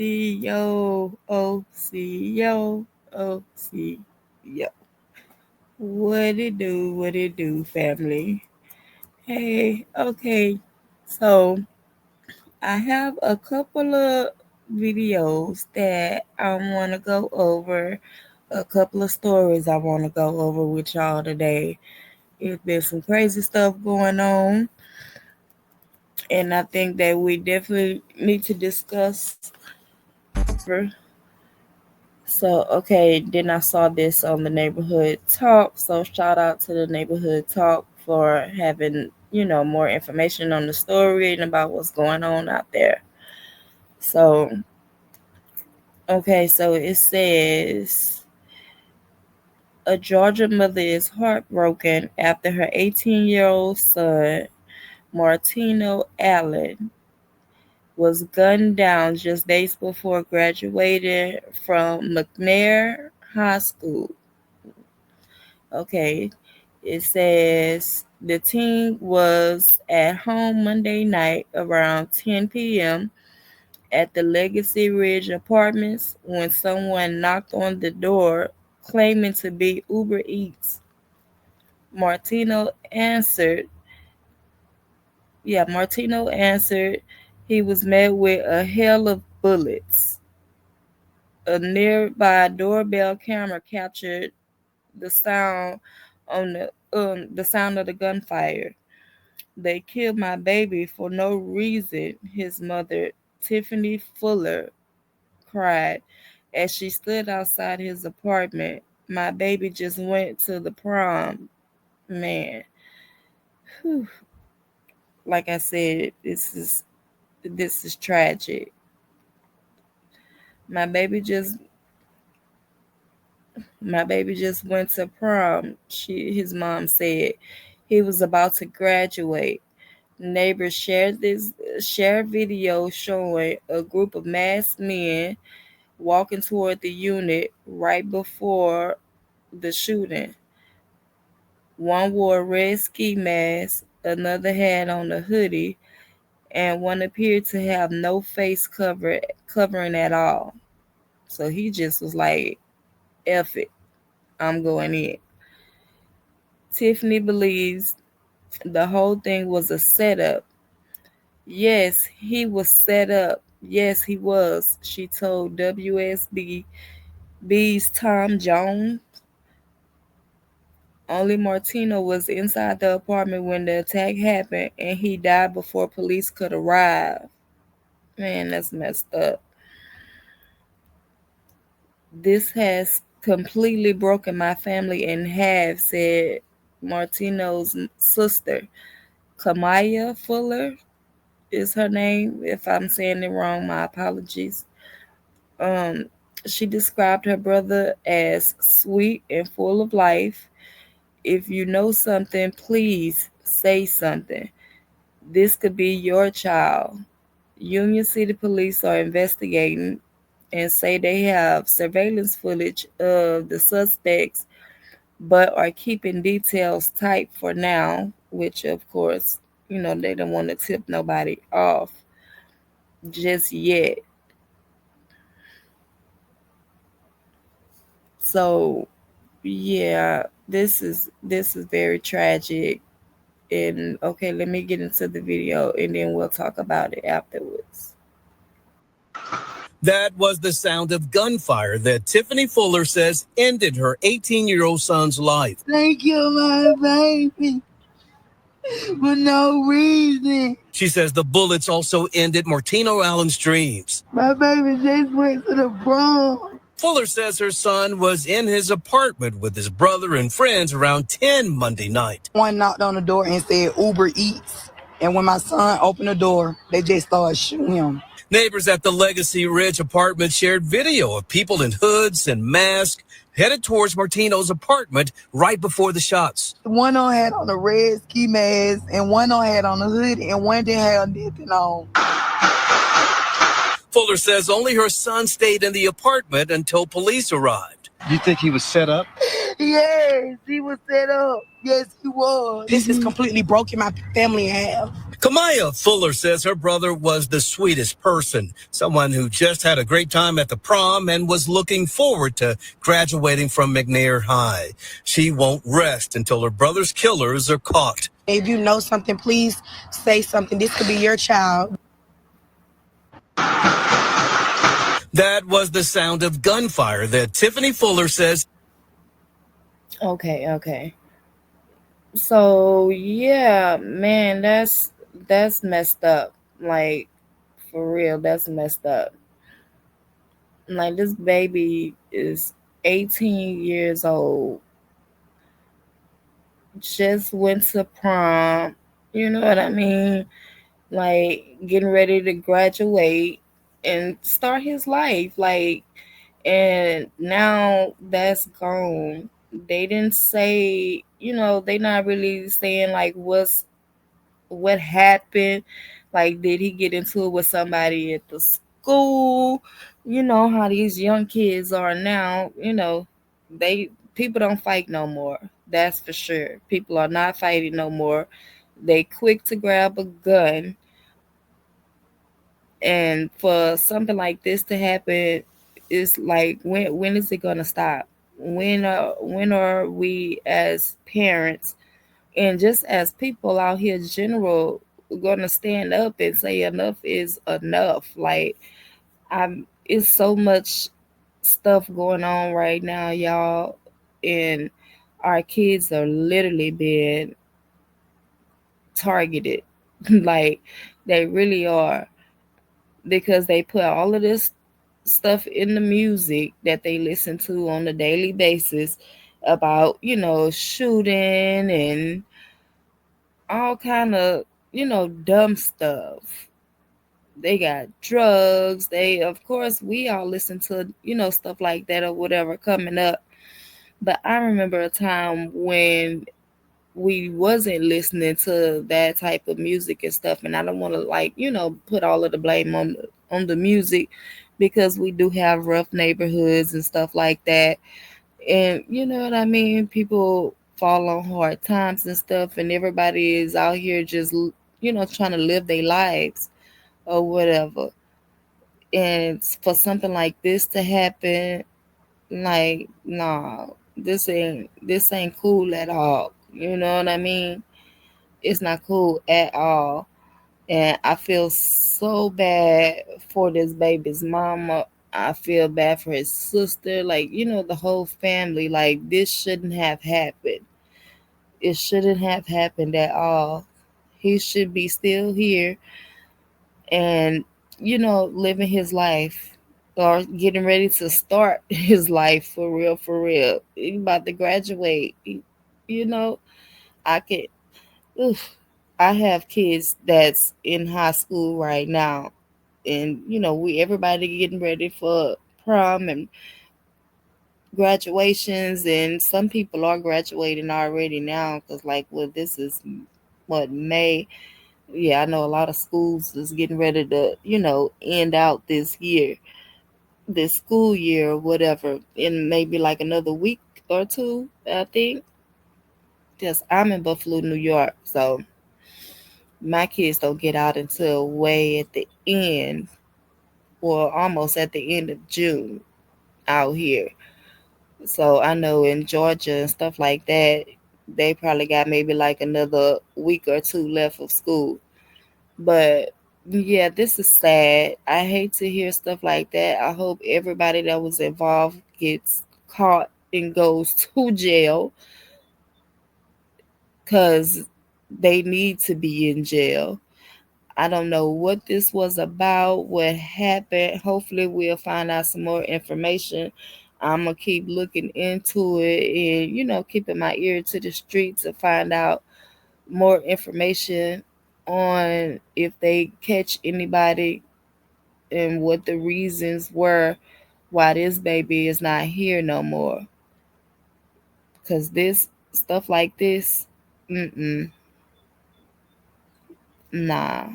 Yo. What it do, family? Hey, okay. So I have a couple of videos that I want to go over, a couple of stories I want to go over with y'all today. It's been some crazy stuff going on, and I think that we definitely need to discuss. So, okay, then I saw this on the neighborhood talk. So, shout out to the neighborhood talk for having, more information on the story and about what's going on out there. So, okay, so it says a Georgia mother is heartbroken after her 18-year-old son, Martino Allen, was gunned down just days before graduating from McNair High School. Okay, it says the teen was at home Monday night around 10 p.m. at the Legacy Ridge Apartments when someone knocked on the door claiming to be Uber Eats. Martino answered. Martino answered. He was met with a hail of bullets. A nearby doorbell camera captured the sound the sound of the gunfire. They killed my baby for no reason, his mother, Tiffany Fuller, cried as she stood outside his apartment. My baby just went to the prom. Man, whew. Like I said, this is tragic. My baby just my baby just went to prom. His mom said he was about to graduate. Neighbors shared video showing a group of masked men walking toward the unit right before the shooting. One wore a red ski mask, another had on a hoodie, and one appeared to have no face covering at all. So he just was like, F it, I'm going in. Tiffany believes the whole thing was a setup. Yes, he was set up. Yes, he was, she told WSB's Tom Jones. Only Martino was inside the apartment when the attack happened, and he died before police could arrive. Man, that's messed up. This has completely broken my family in half, said Martino's sister. Kamaya Fuller is her name. If I'm saying it wrong, my apologies. Um, she described her brother as sweet and full of life. If you know something, please say something. This could be your child. Union City Police are investigating and say they have surveillance footage of the suspects, but are keeping details tight for now, which, of course, they don't want to tip nobody off just yet. So, yeah, this is very tragic. And okay, let me get into the video and then we'll talk about it afterwards. That was the sound of gunfire that Tiffany Fuller says ended her 18-year-old son's life. They killed my baby for no reason. She says the bullets also ended Martino Allen's dreams. My baby just went to the prom. Fuller says her son was in his apartment with his brother and friends around 10 Monday night. One knocked on the door and said Uber Eats. And when my son opened the door, they just started shooting him. Neighbors at the Legacy Ridge apartment shared video of people in hoods and masks headed towards Martino's apartment right before the shots. One on had on a red ski mask, and one on had on a hoodie, and one didn't have nothing on. Fuller says only her son stayed in the apartment until police arrived. You think he was set up? Yes, he was set up. Yes, he was. This is completely broken my family in half. Kamaya Fuller says her brother was the sweetest person, someone who just had a great time at the prom and was looking forward to graduating from McNair High. She won't rest until her brother's killers are caught. If you know something, please say something. This could be your child. That was the sound of gunfire that Tiffany Fuller says. Okay, okay. So yeah, man, that's messed up. Like for real, that's messed up. Like this baby is 18 years old, just went to prom. You know what I mean? Like getting ready to graduate and start his life. Like, and now that's gone. They didn't say, they not really saying like what happened. Like, did he get into it with somebody at the school? You know how these young kids are now. They people don't fight no more. That's for sure. People are not fighting no more. They quick to grab a gun, and for something like this to happen, it's like when is it gonna stop? When are we as parents and just as people out here general gonna stand up and say enough is enough? Like, I'm it's so much stuff going on right now, y'all, and our kids are literally being targeted. Like, they really are, because they put all of this stuff in the music that they listen to on a daily basis about, shooting and all kind of, dumb stuff. They got drugs. They, of course, we all listen to, stuff like that or whatever coming up. But I remember a time when we wasn't listening to that type of music and stuff, and I don't want to, like, put all of the blame on the music, because we do have rough neighborhoods and stuff like that. And you know what I mean, people fall on hard times and stuff, and everybody is out here just trying to live their lives or whatever. And for something like this to happen, like, nah, this ain't cool at all. You know what I mean? It's not cool at all. And I feel so bad for this baby's mama. I feel bad for his sister, like, the whole family. Like, this shouldn't have happened. It shouldn't have happened at all. He should be still here and, living his life, or getting ready to start his life for real, for real. He about to graduate. You know, I could. Oof, I have kids that's in high school right now, and we everybody getting ready for prom and graduations, and some people are graduating already now, because, like, well, this is what, May. Yeah, I know a lot of schools is getting ready to end out this school year or whatever, in maybe like another week or two, I think. Because I'm in Buffalo, New York, so my kids don't get out until way at the end, or almost at the end of June out here. So I know in Georgia and stuff like that, they probably got maybe like another week or two left of school. But yeah, this is sad. I hate to hear stuff like that. I hope everybody that was involved gets caught and goes to jail, because they need to be in jail. I don't know what this was about, what happened. Hopefully, we'll find out some more information. I'm going to keep looking into it and, keeping my ear to the street to find out more information on if they catch anybody and what the reasons were why this baby is not here no more. Because this stuff like this, mm-mm, nah.